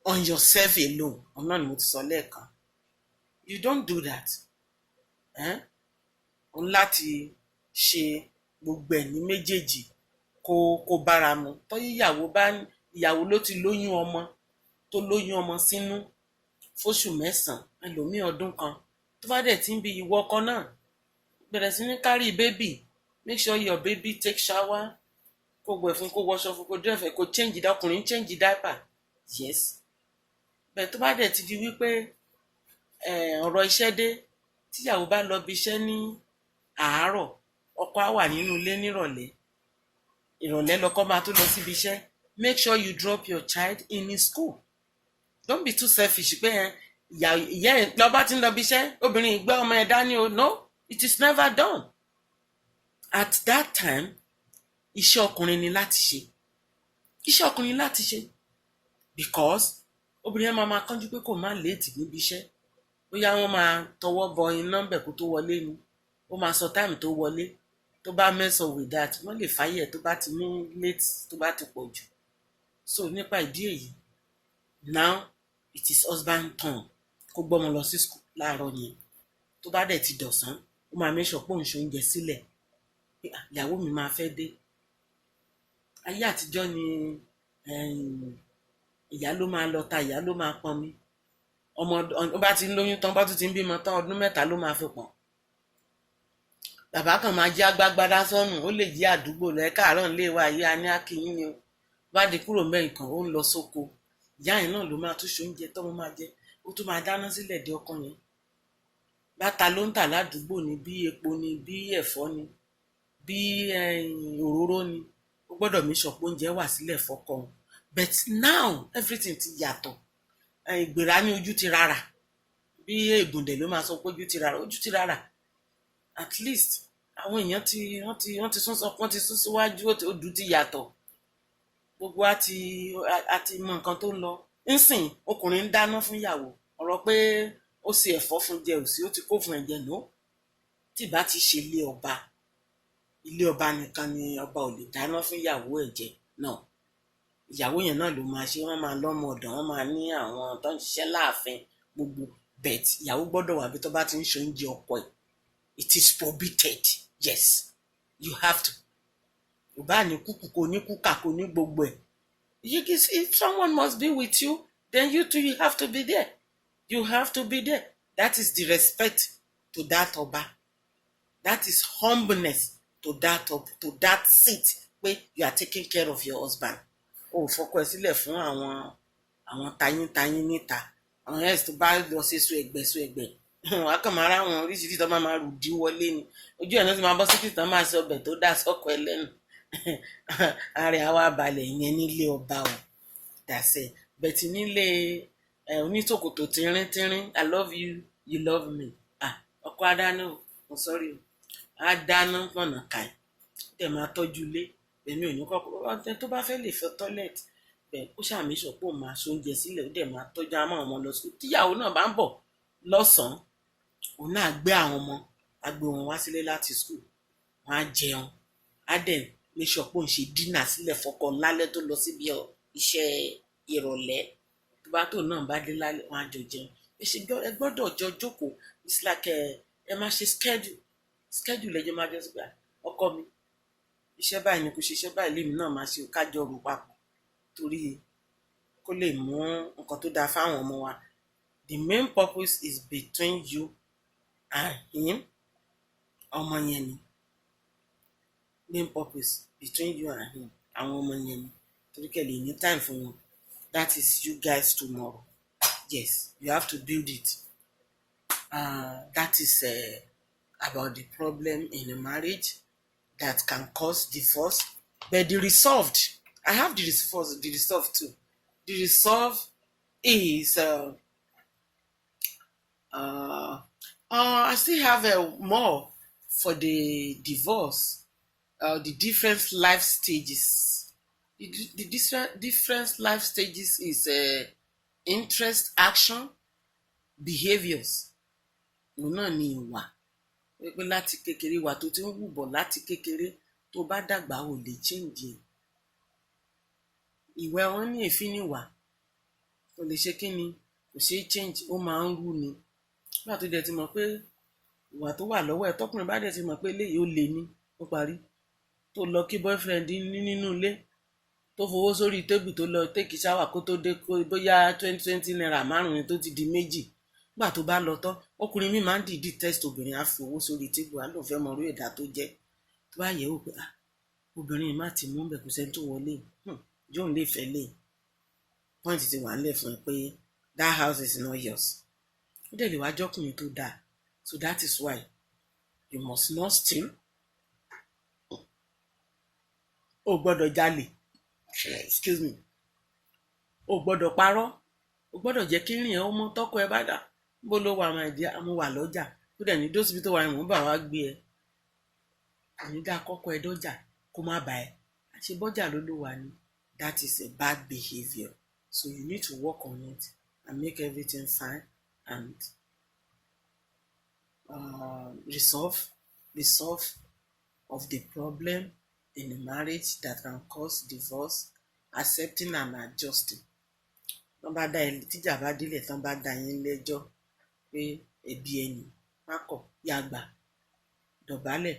on yourself alone ọ̀nà ni mo ti sọ lẹ́ẹ̀kan you don't do that o ní láti ṣe gbogbo ẹ̀ ní méjèèjì kó bára mu tọ́yí ìyàwó ló ti lóyún ọmọ tó lóyún ọmọ sínú fóṣù 9 ẹlòmíì ọdún kan tó bá dẹ̀ ti ń bi ìwọ ọkọ náà bẹ̀rẹ̀ sí ní carry baby make sure your baby take shower kó wẹ̀ fún kó wọṣọ fún kó dẹ́fẹ̀ kó change ọkùnrin change diaper yes bẹ́ẹ̀ tó bá dẹ̀ ti di wípé ọ̀rọ̀ iṣẹ́ dé tíyàwó bá lọ bí iṣẹ́ ní àárọ̀ ọkọ á wà nínú ilé nírọ̀lẹ́ ìrọ̀lẹ́ lọ́kọ máa tó lọ síbi iṣẹ́ make sure you drop your child in his school. Don't be too selfish pé ìyá ẹ̀ lọ bá ti ń lọ bí iṣẹ́ obìnrin ìgbẹ́ ọmọ ẹ̀ dání o no it is never done. At that time iṣẹ́ ọkùnrin ni láti ṣe iṣẹ́ ọkùnrin láti ṣe because obìnrin ẹ̀ máa kánjú pé kò má léètì níbi iṣẹ́ bóyá wọ́n máa tọwọ́ bọ iná bẹ̀ kó tó wọlé ni ó máa sọ táìmù tó wọlé tó bá mess up with that wọ́n lè fáyẹ̀ tó bá ti ní late tó bá ti pọ̀ jù. So nípa ìdí èyí now it is husband turn kó gbọ́mọ lọ sí school láàárọ̀ yẹn tó bá dẹ̀ ti dọ̀sán ó máa make sure pé òun ṣe oúnjẹ sílẹ̀ pé ìyàwó mi máa fẹ́ dé. Ayé àtijọ́ ni ìyá ló máa lọ ta ìyá ló máa pọnmi ọmọ ó bá ti ń lóyún tán bá tún ti ń bímọ tán ọdún 3 ló máa fi pọ̀n. bàbá kan máa jẹ́ agbágbádá sọ́nù, ó lè jẹ́ àdúgbò lọ ẹ káàárọ̀ nílé wa ìyá ní akínyìn ni o bá di kúrò mẹ́rin kan ó ń lọ sóko ìyá yẹn náà ló máa tún ṣe oúnjẹ tọ́mọ máa jẹ ó tún máa dáná sílẹ̀ dé ọkàn yẹn báta ló ń tà ládùúgbò ni bí epo ni bí ẹ̀fọ́ ni bí òróró ni ó gbọ́dọ̀ mí sọ pé oúnjẹ wà sílẹ̀ fọ́kọ but now everything ti yàtọ̀ ìgbéra ní ojú ti rárá bí ègùndẹ̀ ló máa sọ pé ojú ti rárá at least àwọn èèyàn wọ́n ti sún sọ wọ́n ti sún síwájú ojú ti yàtọ̀ gbogbo àti mọ nǹkan tó ń lọ nsìn ọkùnrin ń dáná fún ìyàwó ọ̀rọ̀ pé ó ṣe ẹ̀fọ́ fún jẹ òsì ó ti kó fún ẹ̀jẹ̀ nù tí bá ti ṣe ilé ọba nìkan ni ọba ò lè dáná fún ìyàwó ẹ̀ jẹ náà ìyàwó yẹn náà ló máa ṣe wọ́n máa lọ́mọ ọ̀dọ̀ wọ́n máa ní àwọn tó ń ṣiṣẹ́ láàfin gbogbo bet ìyàwó gbọ́dọ̀ wà bí tó bá ti ń ṣe oúnjẹ ọkọ ẹ̀ it is prohibited yes you have to ìbá ní kúkú kò ní kúkà kò ní gbogbo ẹ̀ if someone must be with you then you too you have to be there you have to be there that is the respect to that ọba that is humbleness to that seat pé you are taking care of your husband o fọkọ ẹ sílẹ̀ fún àwọn tayín níta àwọn ẹ̀sì tó bá lọ sí so ẹgbẹ́ wàá kàn máa ráwọn oríṣiríṣi tó máa rù dí wọlé ni ojú ẹ̀ náà ti máa bọ́ sí kìtàn máa ṣe ọbẹ̀ tó dá sọ́kọ ẹ lẹ́nu ààrẹ àwa balẹ̀ ìyẹn nílé ọba o dàṣẹ bẹ̀tì nílé onítòkòtò tínrín I love you you love me ọkọ adáná o I'm sorry o adáná pọ̀nà káì dẹ̀ máa tọ́jú ilé èmi ò ní kọ́kọ́ ọtẹ tó bá fẹ́ lè fẹ́ tọ́lẹ̀tì bẹ́ẹ̀ ó ṣàmì sọ pé òun máa ṣoúnjẹ sílẹ̀ ó dẹ̀ máa tọ́jú àwọn ọmọ lọ sí tíyàwó náà bá ń bọ̀ lọ́sàn-án òun náà gbé àwọn ọmọ á gbé wọn wá sílé láti school wọn á jẹun á dẹ̀ make sure pé òun ṣe dínà sílẹ̀ fọ́kọ lálẹ́ tó lọ síbi iṣẹ́ ìrọ̀lẹ́ tó bá tó náà bá dé lálẹ́ wọn á jọ jẹun ẹ gbọ́dọ̀ jọ jókòó it's like ẹ máa ṣe schedule lẹ́jọ́ máa jọ sí pé ọkọ mi iṣẹ́ báyìí ni kò ṣe iṣẹ́ báyìí lèmi náà máa ṣe kájọ rò papọ̀ torí kó lè mú nǹkan tó dáa fáwọn ọmọ wa the main purpose is between you and him ọmọ yẹn ni main purpose between you and him àwọn ọmọ yẹn ni torí kẹ́ lè ní time fún wọn that is you guys tomorrow yes you have to build it that is about the problem in a marriage that can cause divorce but the resolved I have the resolve too the resolve is I still have more for the divorce the different life stages the different life stages is interest action behaviours òun náà ni ìwà pé láti kékeré wà tó ti ń wù bọ̀ láti kékeré tó bá dàgbà ò lè change ìwà wọn ní èéfín níwà kò lè ṣe kí ni kò ṣeé change ó máa ń rú ni nígbà tó dẹ̀ ti mọ̀ pé ìwà tó wà lọ́wọ́ ẹ̀ tọkùnrin bá dẹ̀ ti mọ̀ pé eléyìí ó lè ní ó parí tó lọ kí boyfriend ní nínú ilé tó fowó sórí tébù tó lọ take shower kó tó dé bóyá 20 naira márùn-ún tó ti di méjì nígbà tó bá lọ tán ọkùnrin mi máa ń dìídì test obìnrin á fi owó sórí tébù á lóun fẹ́ mọ orí ẹ̀dá tó jẹ́ tó bá yẹ̀ wò pé obìnrin má ti mú bẹ̀ kò sẹ́ni tó wọlé jóun lè fẹ́ lè point ti wà nílẹ̀ fún ẹ pé that house is not yours ó dẹ̀ lè wá jọ́kùnrin tó dáa so that is why you must not steal o gbọ́dọ̀ jalè excuse me o gbọ́dọ̀ parọ́ o gbọ́dọ̀ jẹ́ kí rìn ẹ́ ó mọ́ tọ́kọ ẹ bá dà bó ló wà máa jẹ́ àmú wà lọ́jà ó dẹ̀ ní dósibí tó wà ní mò ń bà wá gbé ẹ àní dá kọ́kọ́ ẹ dọ́jà kó má bà ẹ́ àṣẹ bọ́jà ló wà ní that is a bad behaviour so you need to work on it and make everything fine and resolve of the problem in a marriage that can cause divorce accepting and adjusting tán bá dá tíjà bá délẹ̀ tán bá dá yín lẹ́jọ́ pé ẹbí ẹni mákọ̀ yàgbà dọ̀bálẹ̀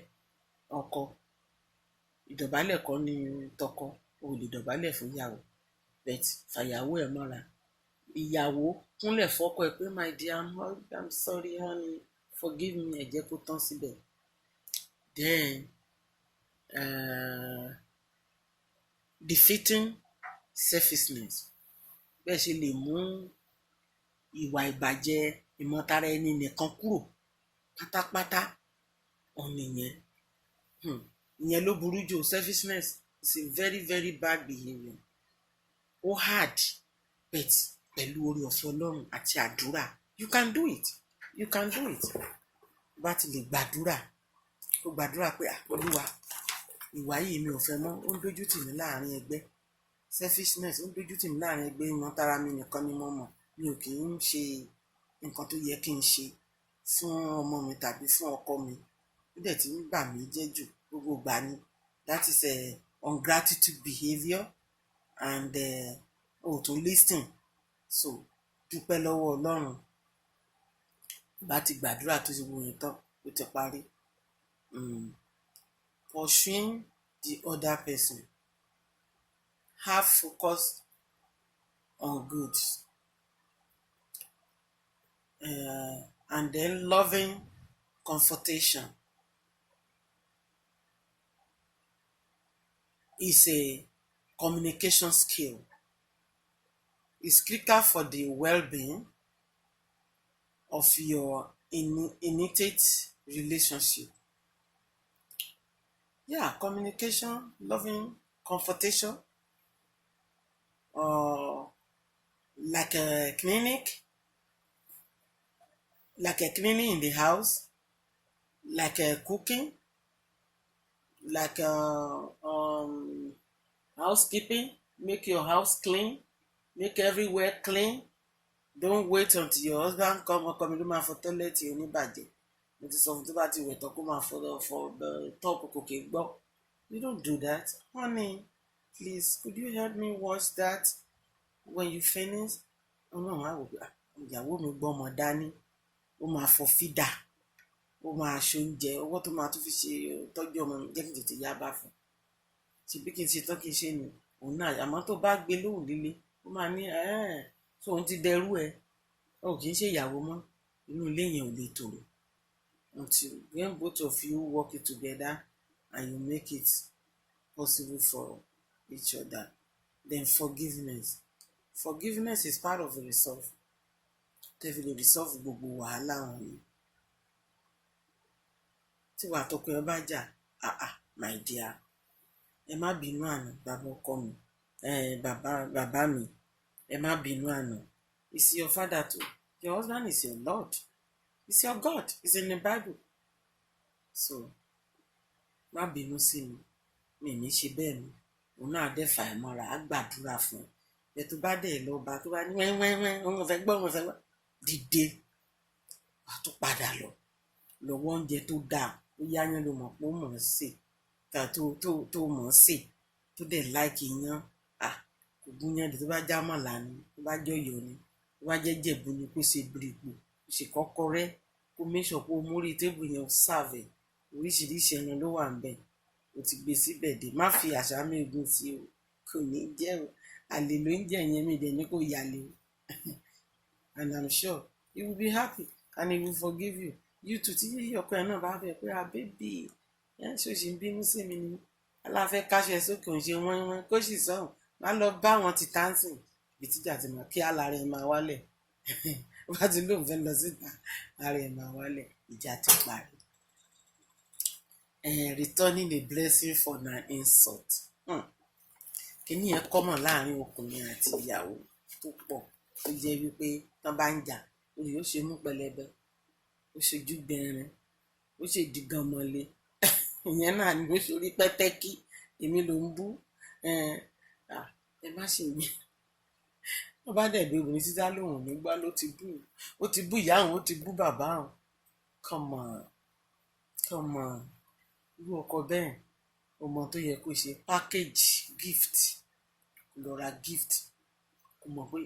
ọkọ ìdọ̀bálẹ̀ kọ́ ni tọkọ o lè dọ̀bálẹ̀ fún ìyàwó bet fàyàwó ẹ̀ mọ́ra ìyàwó kúnlẹ̀ fọ́kọ ẹ̀ pé my dear I'm sorry honey forgive me ẹ jẹ́ kó tán síbẹ̀ Then uh, defeating selfishness, bẹ́ẹ̀ ṣe lè mú ìwà ìbàjẹ́ ìmọ̀tara ẹni nìkan kúrò pátápátá òun nìyẹn. Ìyẹn ló burú jù. Selfishness is a very very bad behaviour. Ó hard, but pẹ̀lú oore ọ̀fẹ́ Ọlọ́run àti àdúrà you can do it, you can do it. Bá ti lè gbàdúrà, ó gbàdúrà pé Olúwa, ìwà yìí mi ò fẹ́ mọ́, ó ń dójú tì mí láàrin ẹgbẹ́. Selfishness ó ń dójú tì mí láàrin ẹgbẹ́, ìmọ̀tara mi nìkan ni mo mọ̀, mi ò kì í ṣe nǹkan tó yẹ kí n ṣe fún ọmọ mi tàbí fún ọkọ mi, ó dẹ̀ ti ń bà mí jẹ́ jù gbogbo ìgbà ni. That is ungratitude behaviour and to listen. So dúpẹ́ lọ́wọ́ Ọlọ́run, bá ti gbàdúrà tó ti wù yín tán ó ti parí. Pursuing the other person, have focus on good, and then loving confrontation is a communication skill. It's critical for the well-being of your intimate relationship. Yeah, communication, loving confrontation, like a clinic in the house, like cooking, like housekeeping. Make your house clean, make everywhere clean. Don't wait until your husband come ló máa fọ tọ́lẹ́tì oníbàjẹ́. Mo ti sọ fún tó bá ti wẹ̀ tán kó máa fọ tọ́pù kò kè gbọ́. You don't do that. Honey, please, could you help me wash that when you finish? Ọlọ́run á wò pé ìyàwó mi gbọ́ ọmọ dání, ó máa fọ fídà, ó máa ṣoúnjẹ, owó tó máa tún fi ṣe tọ́jú ọmọ mi jẹ́ kí n tètè yá bá fún. Ṣèbí kí n ṣe tán kí n ṣe ni òun náà, àmọ́ tó bá gbé lóhùn líle ó máa ní so òun ti dẹrú ẹ, ó kì í ṣe ìyàwó mọ́, inú ilé yẹn ò lè tòrò. Until when both of you work it together and you make it possible for each other. Then forgiveness is part of the resolve. Tẹ́fi lè resolve gbogbo wàhálà wọ̀nyí. Tí wàá tọkọ ẹ bá jà, my dear, ẹ má bínú àná, bàbá ọkọ mi, bàbá mi, ẹ má bínú àná. Is your father too? Your husband is your Lord. It's your God. It's in the Bible. So má bínú sí mi ní ṣe bẹ́ẹ̀ ni. Òun náà dẹ̀ fà ẹ́ mọ́ra, á gbàdúrà fún ẹ. Ẹ tó bá dẹ̀ lọ bá tó bá ní wẹ́wẹ́wẹ́ òun fẹ́ gbọ́ dìde, wà tó padà lọ́wọ́ oúnjẹ tó dáa, ó yáyán ló mọ̀ pé ó mọ̀ ọ́n sè, tó mọ̀ ọ́n sè, tó dẹ̀ láìkì yán. Kò gúnyán dé, tó bá já mọ̀lá ni, tó bá jẹ́ Ọ̀yọ́ ni, tó bá jẹ́ Jẹ̀bú ni, kó ṣe bìrìpò, kó ṣe kọ́kọ́rẹ́, kó méṣọ̀ kó mórí tébù yẹn ó sàvẹ̀, oríṣiríṣi ẹran ló wà ń bẹ̀, ó ti gbé síbẹ̀ dé. Má fi àṣà mẹ́gun sí o, kò ní jẹ́ o, àlè ló ń jẹ́ yẹn, mi dẹ̀ ní kó yàlè o. And I'm sure he will be happy and he will forgive you. You too, tí ọkọ ẹ náà bá fẹ́ pé bébì ṣó ṣì ń bínú sí mi ni, aláfẹ́ káṣẹ sókè òun ṣe wọ́n kó sì sọ̀hún, má lọ bá wọn ti tánsìn ibi tíjà ti mọ̀ kí alára ẹ̀ máa wálẹ̀. Bá ti lóun fẹ́ lọ síta, ara ẹ̀ máa wálẹ̀, ìjà ti parí. Returning a blessing for an insult. Kíní yẹn common láàrin ọkùnrin àti ìyàwó tó pọ̀, tó jẹ́ wípé tán bá ń jà, olè ó ṣe mú pẹlẹbẹ, ó ṣojú gbẹrin, ó ṣe dìgan mọ́lé. Ìyẹn náà ni ó ṣorí pẹ́tẹ́kí, èmi ló ń bú. Ẹ má ṣe yẹn. Wọ́n bá dẹ̀ bí obìnrin títà lóhùn nígbà ló ti bú ìyá òun, ó ti bú bàbá òun. Come on. Irú ọkọ bẹ́ẹ̀, ọmọ tó yẹ kó ṣe package gift, lọ ra gift, kò mọ̀ pé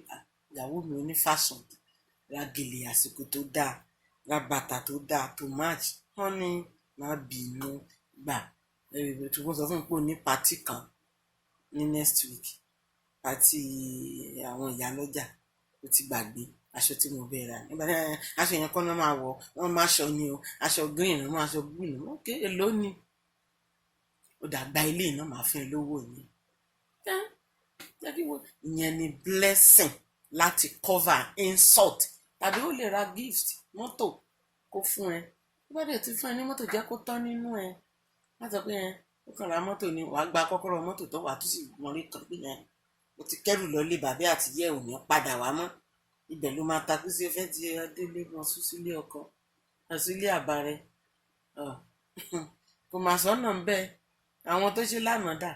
ìyàwó mi ò ní fashion, ra gèlè àsìkò tó dáa, ra bàtà tó dáa tó match. Wọ́n ní má bínú gbà. Tí wọ́n sọ fún mi pé ó ní party kan ní next week, party àwọn ìyálọ́jà, ó ti gbàgbé. aṣọ tí mo bẹ̀rẹ̀ rà nígbà tí aṣọ yẹn kọ́ náà máa wọ̀ wọ́n máa aṣọ ni o aṣọ green náà máa aṣọ blue náà ok èló ni ó dàgbà ilé náà máa fún ẹ lówó ni ìyẹn ni blessing láti cover insult tàbí ó lè ra gift mọ́tò kó fún ẹ tó bá dẹ̀ ti fún ẹ ní mọ́tò jẹ́ kó tán nínú ẹ má sọ pé ó kàn ra mọ́tò ni wàá gba kọ́kọ́rọ́ mọ́tò tó wà tó sì mọ̀rí kan pé yẹn ó ti kẹ́rù lọ́lé bàbá àtìyẹ́ ò ní padà wá mọ́ ibẹ̀ ló máa takú sí ọfẹ́ tí adélé wọn sún sílé ọkọ sílé àbárẹ kò mà sọ́nà ń bẹ́ẹ̀ àwọn tó ṣe lánàá dà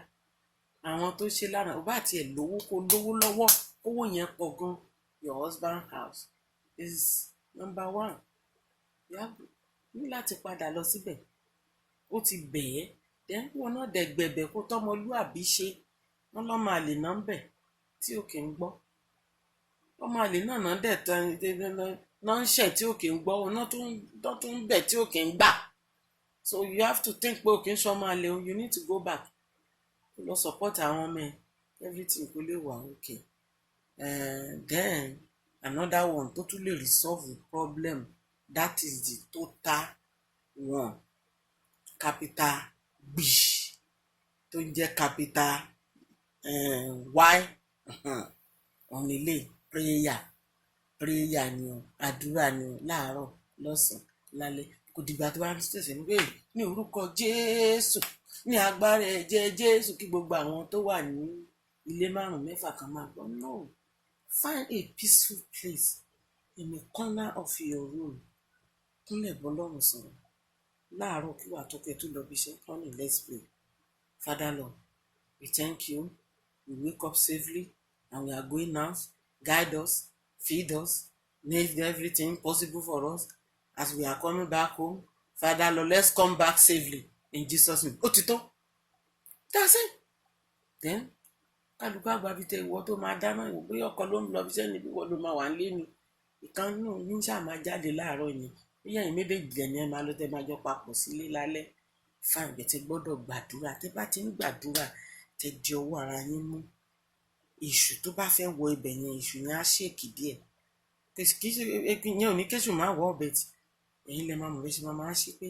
àwọn tó ṣe lánàá ó bá tiẹ̀ lówó kó lówó lọ́wọ́ owó yẹn pọ̀ gan your husband house is number one ní láti padà lọ síbẹ̀ ó ti bẹ̀ ẹ́ dẹ́kun náà dẹ̀ gbẹ̀bẹ̀ kó tọ́mọlúàbí ṣe wọ́n lọ́ máa lè ná ń bẹ̀ tí ò kì í gbọ́ ọmọ àlè náà náà dẹ̀ tán náà ń ṣẹ̀ tí ò kì í gbọ́ náà tó ń bẹ̀ tí ò kì í gbà so you have to think pé ò kì í ṣọmọ àlè o you need to go back lọ support àwọn ọmọ ẹ everything kó lè wà okay then another one tó tún lè resolve the problem that is the total one capital B tó ń jẹ́ capital Y onílé prayer ni o àdúrà ni o láàárọ̀ lọ́sàn-án lálẹ́ kò dìgbà tó bá ń tẹ̀sẹ̀ ní pé ní orúkọ Jésù ní agbára ẹ̀jẹ̀ Jésù kí gbogbo àwọn tó wà ní ilé 5-6 kan máa gbọ́ no find a peaceful place in a corner of your room kúnlẹ̀ bọ́lọ́run sọ̀rọ̀ láàárọ̀ kí wà tó kẹ́ tó lọ bí iṣẹ́ honey let's pray. Father Lord, we thank you we wake up safely and we are going out. Guide us, feed us, make everything possible for us as we are coming back home. Father Lord, let's come back safely in Jesus' name. Ó ti tó. That's it. Then kálukú àgbà bíi tẹ ìwọ tó máa dáná ìwọ bóyá ọkọ ló ń lọ bíṣẹ́ níbi ìwọ ló máa wà nílé ni ìkan náà ní sáà máa jáde láàárọ̀ yẹn bóyá ẹ̀yin méjèèjì ẹ̀ ní ẹ máa lọ tẹ máa jọ papọ̀ sílé lálẹ́ fáìn bẹ́ẹ̀ tẹ gbọ́dọ̀ gbàdúrà tẹ bá ti ń gbàdúrà tẹ di ọwọ́ ara yín mú èṣù tó bá fẹ́ wọ ibẹ̀ yẹn èṣù yẹn á ṣèkì díẹ̀ kì í ṣe yẹn ò ní kéṣù máa wọ ọbẹ̀ tì ẹ̀yin lẹ máa mọ̀ bẹ́ẹ̀ ṣe máa ṣe pé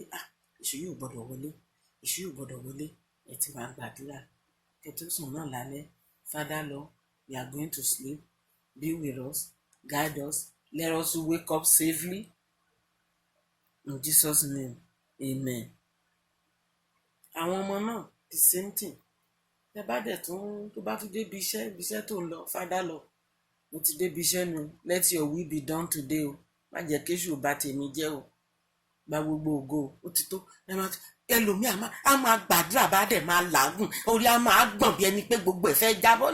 èṣù yóò gbọ́dọ̀ wọlé èṣù yóò gbọ́dọ̀ wọlé ẹ ti máa gbàdúrà kẹ tó sùn náà lálẹ́ Father Lord, we are going to sleep be with us guide us let us wake up safely in Jesus name amen. àwọn ọmọ náà the same thing ẹ bá dẹ̀ tún tó bá tún débi iṣẹ́ tó ń lọ Father Lord mo ti débi iṣẹ́ nu let your will be done today o má jẹ́ kéṣù bá tèmi jẹ́ o gba gbogbo ògo ó ti tó ẹlòmíì á máa gbàdúrà bá dẹ̀ máa làágùn orí á máa gbọ̀n bí ẹni pé gbogbo ẹ̀ fẹ́ jábọ́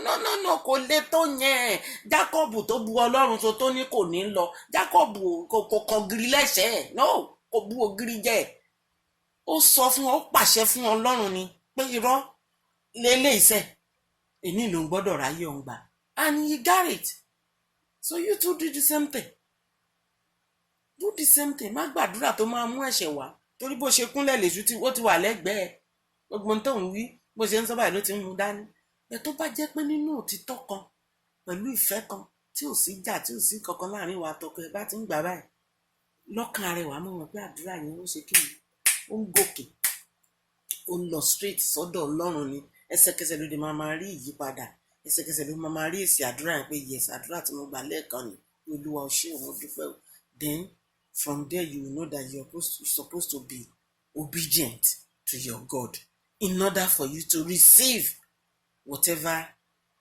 no kò lè tó yẹn Jákọ́bù tó bu Ọlọ́run tó ní kò ní lọ Jákọ́bù kò kàn gírí lẹ́sẹ̀ẹ́ no kò bu ògiri jẹ́ ó sọ fún ọ ó pàṣẹ fún Ọlọ́run ni pé irọ́ lélẹ̀ iṣẹ́ èmi ló ń gbọ́dọ̀ ráyè ọ̀hún gbà and he got it so you too do the same thing má gbàdúrà tó máa mú ẹ̀ṣẹ̀ wá torí bó ṣe kúnlẹ̀ lèṣu tí ó ti wà lẹ́gbẹ̀ẹ́ gbogbo tó ń wí bó ṣe ń sọ báyìí ló ti ń mú dání ẹ tó bá jẹ́ pé nínú òtítọ́ kan pẹ̀lú ìfẹ́ kan tí ò sí jà tí ò sí kankan láàrin wa tọkọ ẹ bá ti ń gbà báyìí lọ́kàn rẹ̀ wà mọ̀ wọn pé àdúrà yẹn ó ṣe kí ni ó ń gòkè ó ń lọ straight sọ́dọ̀ Ọlọ́run ni ẹsẹ̀kẹsẹ̀ ló dé máa rí ìyípadà ẹsẹ̀kẹsẹ̀ ló máa rí èsì àdúrà yẹn pé yes àdúrà tí mo gbà lẹ́ẹ̀kan ni Olúwa ó ṣé òun dúpẹ́ o then from there you will know that you're supposed to be obedient to your God in order for you to receive whatever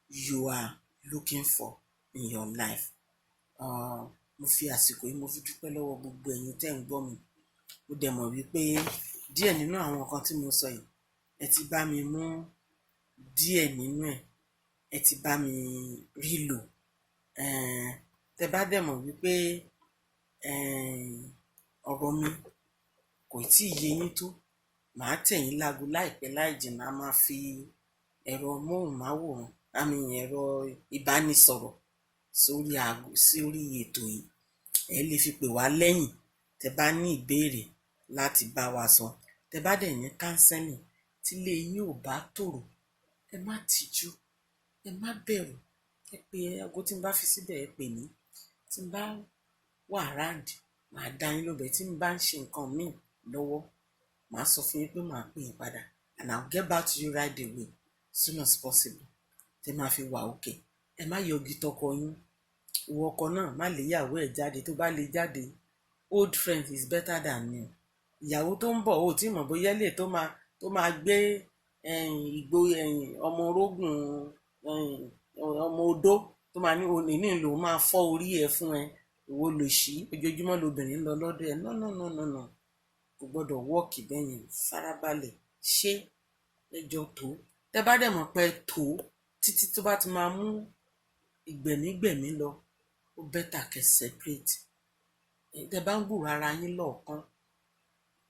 you are looking for in your life. Mo fi àsìkò yìí mo fi dúpẹ́ lọ́wọ́ gbogbo ẹ̀yin tẹ́ ń gbọ́ mi ó dẹ̀ mọ̀ wípé díẹ̀ nínú àwọn nǹkan tí mo sọ yìí ẹ ti bá mi mú díẹ̀ nínú ẹ ti bá mi rí lò tẹ bá dẹ̀ mọ̀ wípé ọ̀rọ̀ mi kò tí ì yé yín tó màá tẹ̀yìn láago láìpẹ́ láì jìnnà a máa fi ẹ̀rọ móhùnmáwòrán ẹ̀rọ ìbánisọ̀rọ̀ sórí ètò yìí ẹ lè fi pè wá lẹ́yìn tẹ bá ní ìbéèrè láti bá wa sọ tẹ bá dẹ̀ ní kánsẹ́lì tílé yín ò bá tòrò ẹ má tìjú ẹ má bẹ̀rù ẹ pé aago tí n bá fi síbẹ̀ ẹ pè mí tí n bá wà round màá dá yín lóbẹ̀, tí n bá ń ṣe nǹkan míì lọ́wọ́ màá sọ fún yín pé màá pè yín padà and I'll get back to you right away soon as possible tẹ́ máa fi wà òkè. Ẹ má yọgi tọkọ yín, ìwọ ọkọ náà má lè ìyàwó ẹ̀ jáde, tó bá lè jáde old friend is better than new. Ìyàwó tó ń bọ̀ ò tí mọ̀ bóyá lè tó máa gbé ìgbó ọmọ orógùn ọmọ odó tó máa ní òní ní ìlò máa fọ́ orí ẹ̀ fún ẹ, ìwọ lòṣì ojoojúmọ́ lobìnrin ń lọ lọ́dọ̀ ẹ̀ no kò gbọ́dọ̀ wọ́ọ̀kì bẹ́yẹn. Farabalẹ̀ ṣé ẹjọ́ tó tẹ́ bá dẹ̀ mọ̀ pé tó títí tó bá ti máa mú ìgbẹ̀mígbẹ̀mí lọ ó bẹ́tà kẹ́ separate. Tẹ́ bá ń gbúrò ara yín lọ́ọ̀kan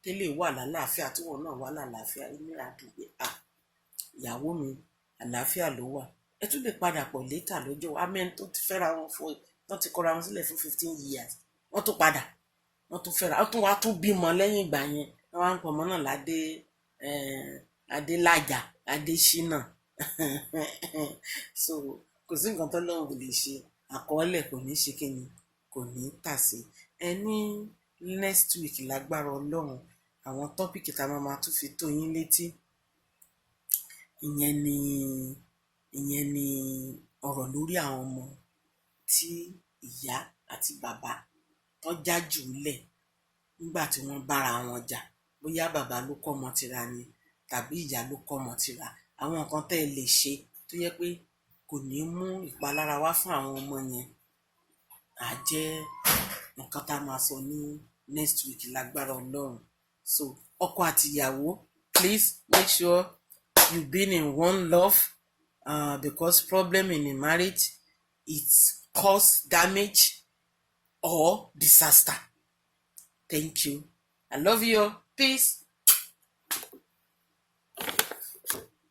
tẹ́lẹ̀ wà lálàáfíà tíwọ náà wà lálàáfíà inú àdúgbò ìyàwó mi àlàáfíà ló wà, ẹ tún lè padà pọ̀ létà lọ́jọ́ amẹ́ni tó ti fẹ́ra wọn fún wọ́n ti kọ́ra wọn sílẹ̀ fún 15 years wọ́n tún padà wọ́n tún fẹ́ra wọ́n tún wá tún bímọ lẹ́yìn ìgbà yẹn wọ́n wá ń pọ̀ mọ́ náà ládé adélájà adésínà so kò sí nǹkan tó lọ́wọ́ lè ṣe, àkọọ́lẹ̀ kò ní ṣe kíni kò ní tàsé. Ẹ ní next week lágbára ọlọ́run àwọn tọ́pìkì tá a máa tún fi tó yín létí ìyẹn ni ọ̀rọ̀ lórí àwọn ọmọ tí ìyá àti bàbá tó já jù lẹ̀ nígbà tí wọ́n bára wọn jà, bóyá bàbá ló kọ́ ọmọ tira ni tàbí ìyá ló kọ́ ọmọ tira, àwọn nǹkan tẹ́ ẹ lè ṣe tó yẹ pé kò ní mú ìpalára wá fún àwọn ọmọ yẹn á jẹ́ nǹkan tá a máa sọ ní next week lágbára ọlọ́run. So ọkọ àti ìyàwó please make sure you been in one love because problem in a marriage it cause damage or disaster. Thank you. I love you. Peace.